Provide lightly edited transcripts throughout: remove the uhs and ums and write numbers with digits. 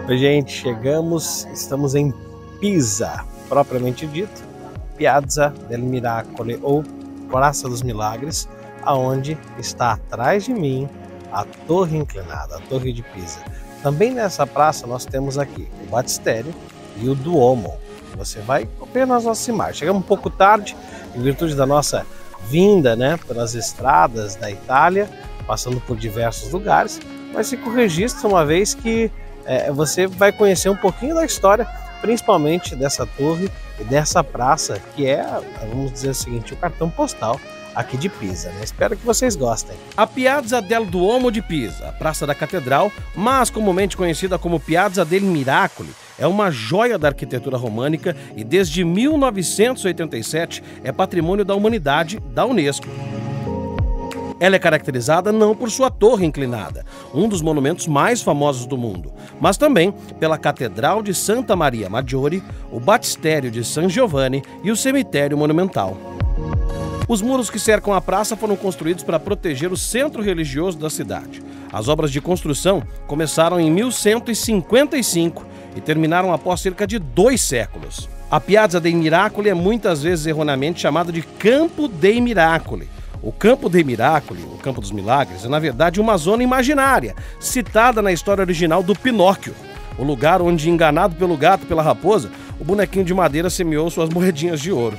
Oi, gente, chegamos, estamos em Pisa, propriamente dito, Piazza del Miracolo ou Praça dos Milagres, aonde está atrás de mim a Torre Inclinada, a Torre de Pisa. Também nessa praça nós temos aqui o Batistério e o Duomo. Você vai apenas aproximar. Chegamos um pouco tarde, em virtude da nossa vinda, pelas estradas da Itália, passando por diversos lugares, mas fica o registro uma vez que você vai conhecer um pouquinho da história, principalmente dessa torre e dessa praça, que é, vamos dizer o seguinte, o cartão postal aqui de Pisa, Espero que vocês gostem. A Piazza del Duomo de Pisa, a Praça da Catedral, mais comumente conhecida como Piazza del Miracoli, é uma joia da arquitetura românica e desde 1987 é patrimônio da humanidade da Unesco. Ela é caracterizada não por sua torre inclinada, um dos monumentos mais famosos do mundo, mas também pela Catedral de Santa Maria Maggiore, o Batistério de San Giovanni e o Cemitério Monumental. Os muros que cercam a praça foram construídos para proteger o centro religioso da cidade. As obras de construção começaram em 1155 e terminaram após cerca de 2 séculos. A Piazza dei Miracoli é muitas vezes erroneamente chamada de Campo dei Miracoli. O Campo dei Miracoli, o Campo dos Milagres, é na verdade uma zona imaginária, citada na história original do Pinóquio, o lugar onde, enganado pelo gato e pela raposa, o bonequinho de madeira semeou suas moedinhas de ouro.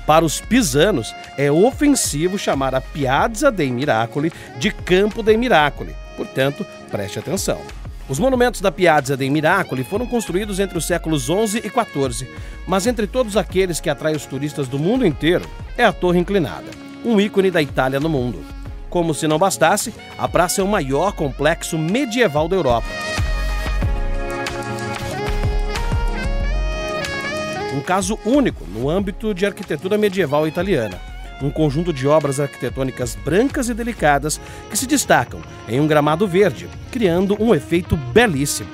Para os pisanos, é ofensivo chamar a Piazza dei Miracoli de Campo dei Miracoli, portanto, preste atenção. Os monumentos da Piazza dei Miracoli foram construídos entre os séculos XI e XIV, mas entre todos aqueles que atraem os turistas do mundo inteiro, é a Torre Inclinada, um ícone da Itália no mundo. Como se não bastasse, a praça é o maior complexo medieval da Europa. Um caso único no âmbito de arquitetura medieval italiana. Um conjunto de obras arquitetônicas brancas e delicadas que se destacam em um gramado verde, criando um efeito belíssimo.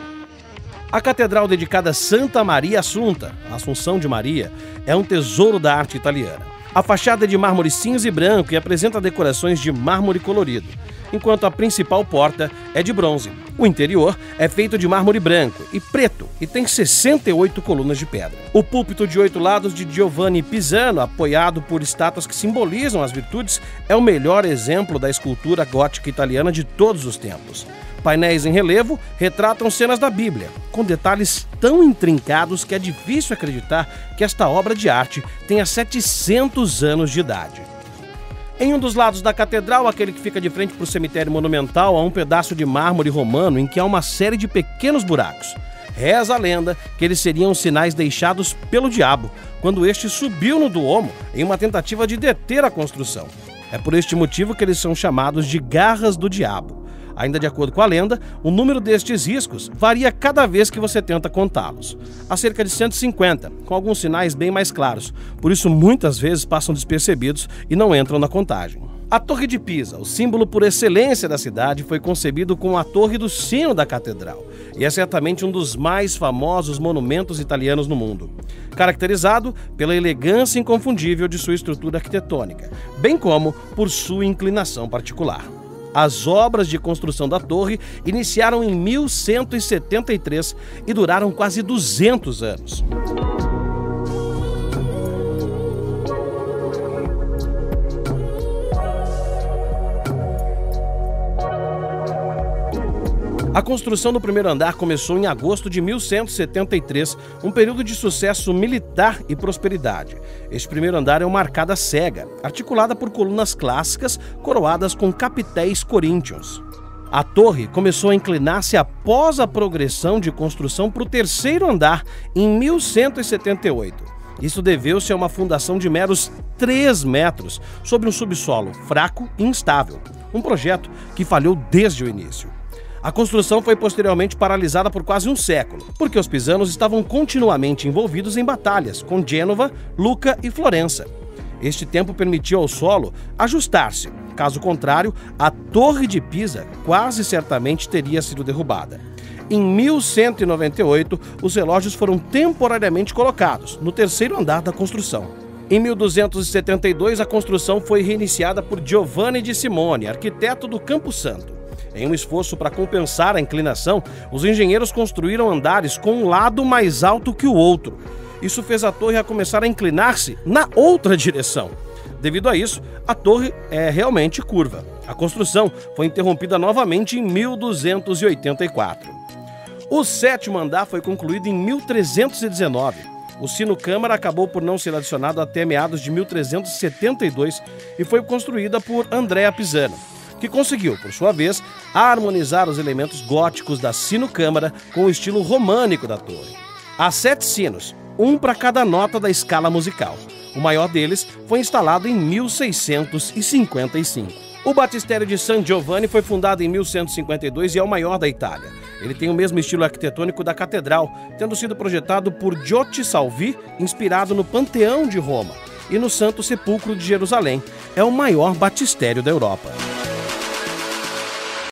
A catedral dedicada a Santa Maria Assunta, a Assunção de Maria, é um tesouro da arte italiana. A fachada é de mármore cinza e branco e apresenta decorações de mármore colorido, enquanto a principal porta é de bronze. O interior é feito de mármore branco e preto e tem 68 colunas de pedra. O púlpito de 8 lados de Giovanni Pisano, apoiado por estátuas que simbolizam as virtudes, é o melhor exemplo da escultura gótica italiana de todos os tempos. Painéis em relevo retratam cenas da Bíblia, com detalhes tão intrincados que é difícil acreditar que esta obra de arte tenha 700 anos de idade. Em um dos lados da catedral, aquele que fica de frente para o cemitério monumental, há um pedaço de mármore romano em que há uma série de pequenos buracos. Reza a lenda que eles seriam sinais deixados pelo diabo, quando este subiu no Duomo em uma tentativa de deter a construção. É por este motivo que eles são chamados de garras do diabo. Ainda de acordo com a lenda, o número destes riscos varia cada vez que você tenta contá-los. Há cerca de 150, com alguns sinais bem mais claros, por isso muitas vezes passam despercebidos e não entram na contagem. A Torre de Pisa, o símbolo por excelência da cidade, foi concebido com a torre do sino da catedral e é certamente um dos mais famosos monumentos italianos no mundo, caracterizado pela elegância inconfundível de sua estrutura arquitetônica, bem como por sua inclinação particular. As obras de construção da torre iniciaram em 1173 e duraram quase 200 anos. A construção do primeiro andar começou em agosto de 1173, um período de sucesso militar e prosperidade. Este primeiro andar é uma arcada cega, articulada por colunas clássicas coroadas com capitéis coríntios. A torre começou a inclinar-se após a progressão de construção para o terceiro andar em 1178. Isso deveu-se a uma fundação de meros 3 metros sobre um subsolo fraco e instável, um projeto que falhou desde o início. A construção foi posteriormente paralisada por quase um século, porque os pisanos estavam continuamente envolvidos em batalhas com Gênova, Lucca e Florença. Este tempo permitiu ao solo ajustar-se, caso contrário, a Torre de Pisa quase certamente teria sido derrubada. Em 1198, os relógios foram temporariamente colocados no terceiro andar da construção. Em 1272, a construção foi reiniciada por Giovanni de Simone, arquiteto do Campo Santo. Em um esforço para compensar a inclinação, os engenheiros construíram andares com um lado mais alto que o outro. Isso fez a torre a começar a inclinar-se na outra direção. Devido a isso, a torre é realmente curva. A construção foi interrompida novamente em 1284. O 7º andar foi concluído em 1319. O sino-câmara acabou por não ser adicionado até meados de 1372 e foi construída por Andrea Pisano, que conseguiu, por sua vez, harmonizar os elementos góticos da sino-câmara com o estilo românico da torre. Há 7 sinos, um para cada nota da escala musical. O maior deles foi instalado em 1655. O Batistério de San Giovanni foi fundado em 1152 e é o maior da Itália. Ele tem o mesmo estilo arquitetônico da catedral, tendo sido projetado por Giotto Salvi, inspirado no Panteão de Roma, e no Santo Sepulcro de Jerusalém. É o maior batistério da Europa.